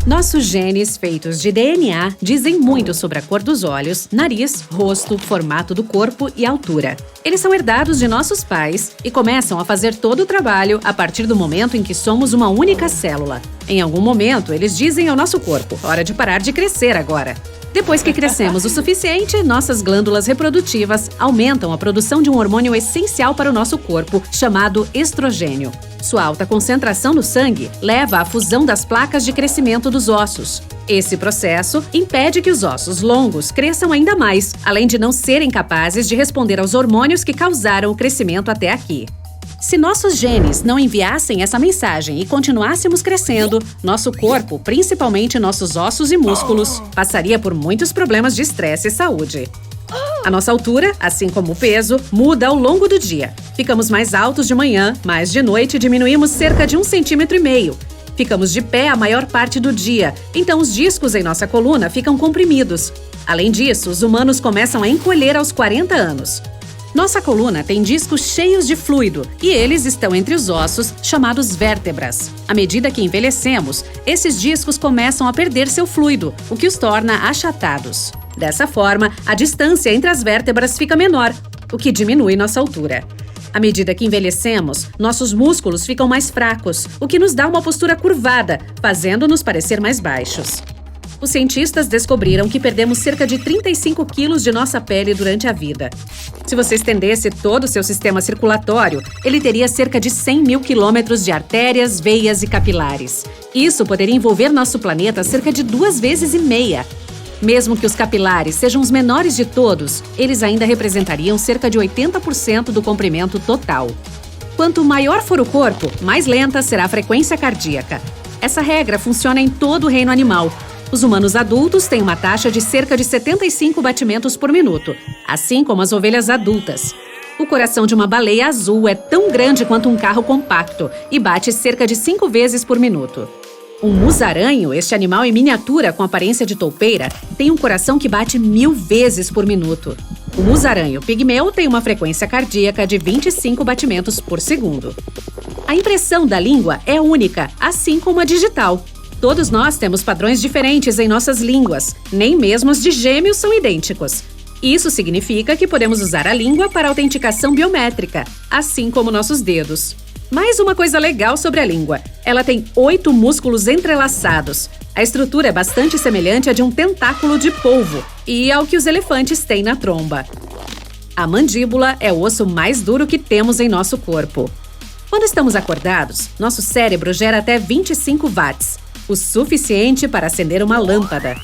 Nossos genes, feitos de DNA, dizem muito sobre a cor dos olhos, nariz, rosto, formato do corpo e altura. Eles são herdados de nossos pais e começam a fazer todo o trabalho a partir do momento em que somos uma única célula. Em algum momento, eles dizem ao nosso corpo: hora de parar de crescer agora. Depois que crescemos o suficiente, nossas glândulas reprodutivas aumentam a produção de um hormônio essencial para o nosso corpo, chamado estrogênio. Sua alta concentração no sangue leva à fusão das placas de crescimento dos ossos. Esse processo impede que os ossos longos cresçam ainda mais, além de não serem capazes de responder aos hormônios que causaram o crescimento até aqui. Se nossos genes não enviassem essa mensagem e continuássemos crescendo, nosso corpo, principalmente nossos ossos e músculos, passaria por muitos problemas de estresse e saúde. A nossa altura, assim como o peso, muda ao longo do dia. Ficamos mais altos de manhã, mas de noite diminuímos cerca de 1,5 cm. Ficamos de pé a maior parte do dia, então os discos em nossa coluna ficam comprimidos. Além disso, os humanos começam a encolher aos 40 anos. Nossa coluna tem discos cheios de fluido e eles estão entre os ossos, chamados vértebras. À medida que envelhecemos, esses discos começam a perder seu fluido, o que os torna achatados. Dessa forma, a distância entre as vértebras fica menor, o que diminui nossa altura. À medida que envelhecemos, nossos músculos ficam mais fracos, o que nos dá uma postura curvada, fazendo-nos parecer mais baixos. Os cientistas descobriram que perdemos cerca de 35 quilos de nossa pele durante a vida. Se você estendesse todo o seu sistema circulatório, ele teria cerca de 100 mil quilômetros de artérias, veias e capilares. Isso poderia envolver nosso planeta cerca de 2,5 vezes. Mesmo que os capilares sejam os menores de todos, eles ainda representariam cerca de 80% do comprimento total. Quanto maior for o corpo, mais lenta será a frequência cardíaca. Essa regra funciona em todo o reino animal. Os humanos adultos têm uma taxa de cerca de 75 batimentos por minuto, assim como as ovelhas adultas. O coração de uma baleia azul é tão grande quanto um carro compacto e bate cerca de 5 vezes por minuto. Um musaranho, este animal em miniatura com aparência de toupeira, tem um coração que bate 1000 vezes por minuto. O musaranho pigmeu tem uma frequência cardíaca de 25 batimentos por segundo. A impressão da língua é única, assim como a digital. Todos nós temos padrões diferentes em nossas línguas, nem mesmo os de gêmeos são idênticos. Isso significa que podemos usar a língua para autenticação biométrica, assim como nossos dedos. Mais uma coisa legal sobre a língua: ela tem 8 músculos entrelaçados. A estrutura é bastante semelhante à de um tentáculo de polvo e ao que os elefantes têm na tromba. A mandíbula é o osso mais duro que temos em nosso corpo. Quando estamos acordados, nosso cérebro gera até 25 watts. O suficiente para acender uma lâmpada.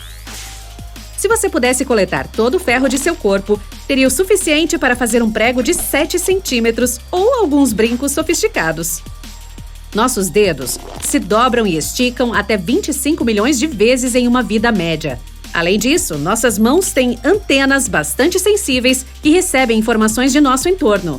Se você pudesse coletar todo o ferro de seu corpo, teria o suficiente para fazer um prego de 7 centímetros ou alguns brincos sofisticados. Nossos dedos se dobram e esticam até 25 milhões de vezes em uma vida média. Além disso, nossas mãos têm antenas bastante sensíveis que recebem informações de nosso entorno.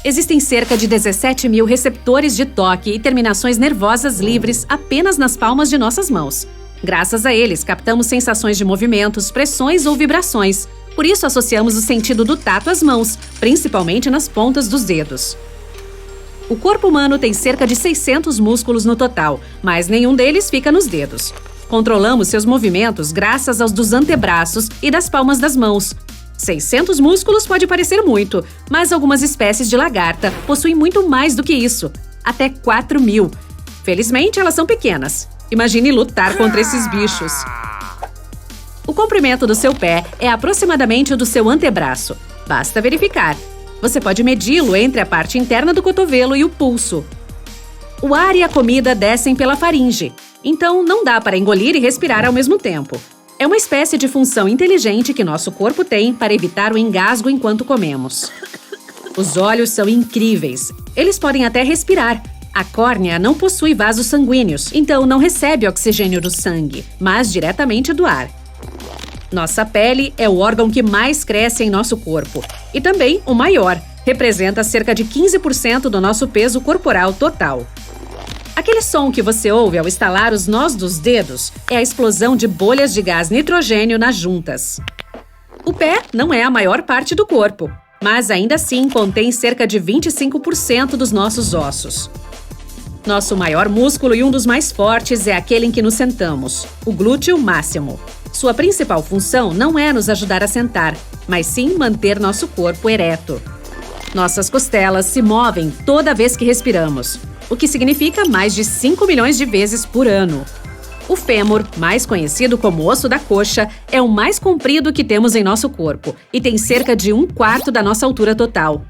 Existem cerca de 17 mil receptores de toque e terminações nervosas livres apenas nas palmas de nossas mãos. Graças a eles, captamos sensações de movimentos, pressões ou vibrações. Por isso, associamos o sentido do tato às mãos, principalmente nas pontas dos dedos. O corpo humano tem cerca de 600 músculos no total, mas nenhum deles fica nos dedos. Controlamos seus movimentos graças aos dos antebraços e das palmas das mãos. 600 músculos pode parecer muito, mas algumas espécies de lagarta possuem muito mais do que isso, até 4.000. Felizmente, elas são pequenas. Imagine lutar contra esses bichos. O comprimento do seu pé é aproximadamente o do seu antebraço. Basta verificar. Você pode medi-lo entre a parte interna do cotovelo e o pulso. O ar e a comida descem pela faringe, então não dá para engolir e respirar ao mesmo tempo. É uma espécie de função inteligente que nosso corpo tem para evitar o engasgo enquanto comemos. Os olhos são incríveis. Eles podem até respirar. A córnea não possui vasos sanguíneos, então não recebe oxigênio do sangue, mas diretamente do ar. Nossa pele é o órgão que mais cresce em nosso corpo e também o maior. Representa cerca de 15% do nosso peso corporal total. Aquele som que você ouve ao estalar os nós dos dedos é a explosão de bolhas de gás nitrogênio nas juntas. O pé não é a maior parte do corpo, mas ainda assim contém cerca de 25% dos nossos ossos. Nosso maior músculo e um dos mais fortes é aquele em que nos sentamos, o glúteo máximo. Sua principal função não é nos ajudar a sentar, mas sim manter nosso corpo ereto. Nossas costelas se movem toda vez que respiramos, o que significa mais de 5 milhões de vezes por ano. O fêmur, mais conhecido como osso da coxa, é o mais comprido que temos em nosso corpo e tem cerca de 1/4 da nossa altura total.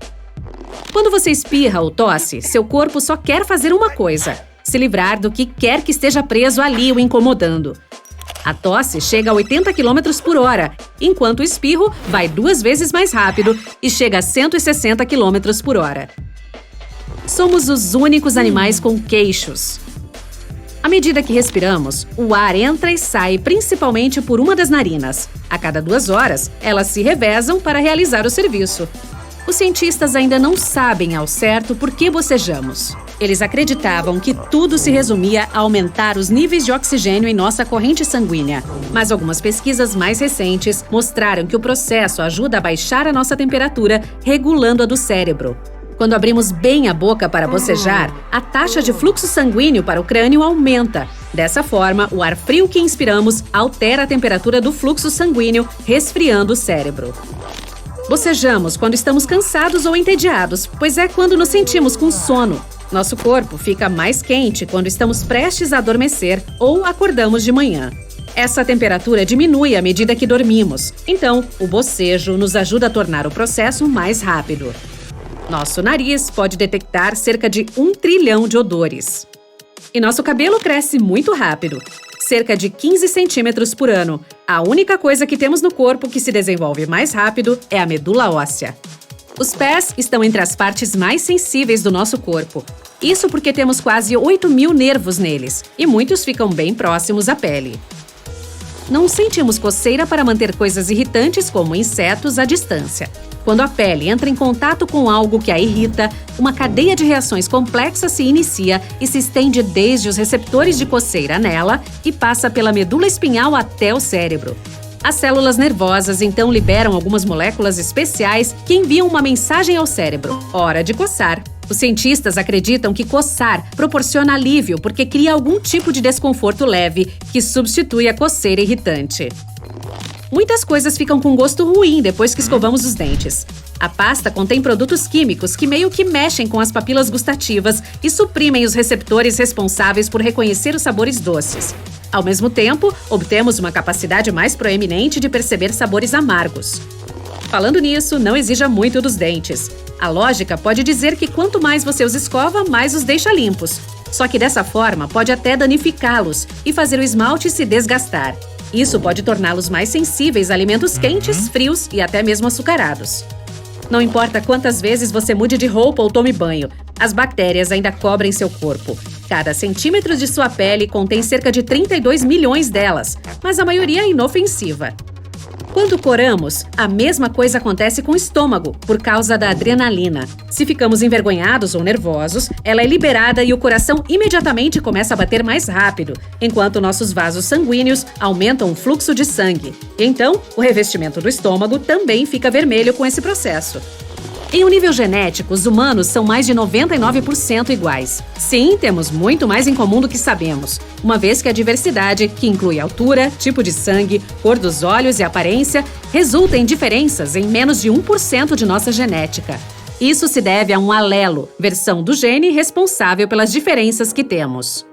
Quando você espirra ou tosse, seu corpo só quer fazer uma coisa: se livrar do que quer que esteja preso ali o incomodando. A tosse chega a 80 km por hora, enquanto o espirro vai 2 vezes mais rápido e chega a 160 km por hora. Somos os únicos animais com queixos. À medida que respiramos, o ar entra e sai principalmente por uma das narinas. A cada 2 horas, elas se revezam para realizar o serviço. Os cientistas ainda não sabem ao certo por que bocejamos. Eles acreditavam que tudo se resumia a aumentar os níveis de oxigênio em nossa corrente sanguínea. Mas algumas pesquisas mais recentes mostraram que o processo ajuda a baixar a nossa temperatura, regulando a do cérebro. Quando abrimos bem a boca para bocejar, a taxa de fluxo sanguíneo para o crânio aumenta. Dessa forma, o ar frio que inspiramos altera a temperatura do fluxo sanguíneo, resfriando o cérebro. Bocejamos quando estamos cansados ou entediados, pois é quando nos sentimos com sono. Nosso corpo fica mais quente quando estamos prestes a adormecer ou acordamos de manhã. Essa temperatura diminui à medida que dormimos, então o bocejo nos ajuda a tornar o processo mais rápido. Nosso nariz pode detectar cerca de 1 trilhão de odores. E nosso cabelo cresce muito rápido, cerca de 15 centímetros por ano. A única coisa que temos no corpo que se desenvolve mais rápido é a medula óssea. Os pés estão entre as partes mais sensíveis do nosso corpo. Isso porque temos quase 8.000 nervos neles, e muitos ficam bem próximos à pele. Não sentimos coceira para manter coisas irritantes como insetos à distância. Quando a pele entra em contato com algo que a irrita, uma cadeia de reações complexa se inicia e se estende desde os receptores de coceira nela e passa pela medula espinhal até o cérebro. As células nervosas então liberam algumas moléculas especiais que enviam uma mensagem ao cérebro: hora de coçar. Os cientistas acreditam que coçar proporciona alívio porque cria algum tipo de desconforto leve que substitui a coceira irritante. Muitas coisas ficam com gosto ruim depois que escovamos os dentes. A pasta contém produtos químicos que meio que mexem com as papilas gustativas e suprimem os receptores responsáveis por reconhecer os sabores doces. Ao mesmo tempo, obtemos uma capacidade mais proeminente de perceber sabores amargos. Falando nisso, não exija muito dos dentes. A lógica pode dizer que quanto mais você os escova, mais os deixa limpos. Só que dessa forma pode até danificá-los e fazer o esmalte se desgastar. Isso pode torná-los mais sensíveis a alimentos quentes, frios e até mesmo açucarados. Não importa quantas vezes você mude de roupa ou tome banho, as bactérias ainda cobrem seu corpo. Cada centímetro de sua pele contém cerca de 32 milhões delas, mas a maioria é inofensiva. Quando coramos, a mesma coisa acontece com o estômago, por causa da adrenalina. Se ficamos envergonhados ou nervosos, ela é liberada e o coração imediatamente começa a bater mais rápido, enquanto nossos vasos sanguíneos aumentam o fluxo de sangue. Então, o revestimento do estômago também fica vermelho com esse processo. Em um nível genético, os humanos são mais de 99% iguais. Sim, temos muito mais em comum do que sabemos, uma vez que a diversidade, que inclui altura, tipo de sangue, cor dos olhos e aparência, resulta em diferenças em menos de 1% de nossa genética. Isso se deve a um alelo, versão do gene responsável pelas diferenças que temos.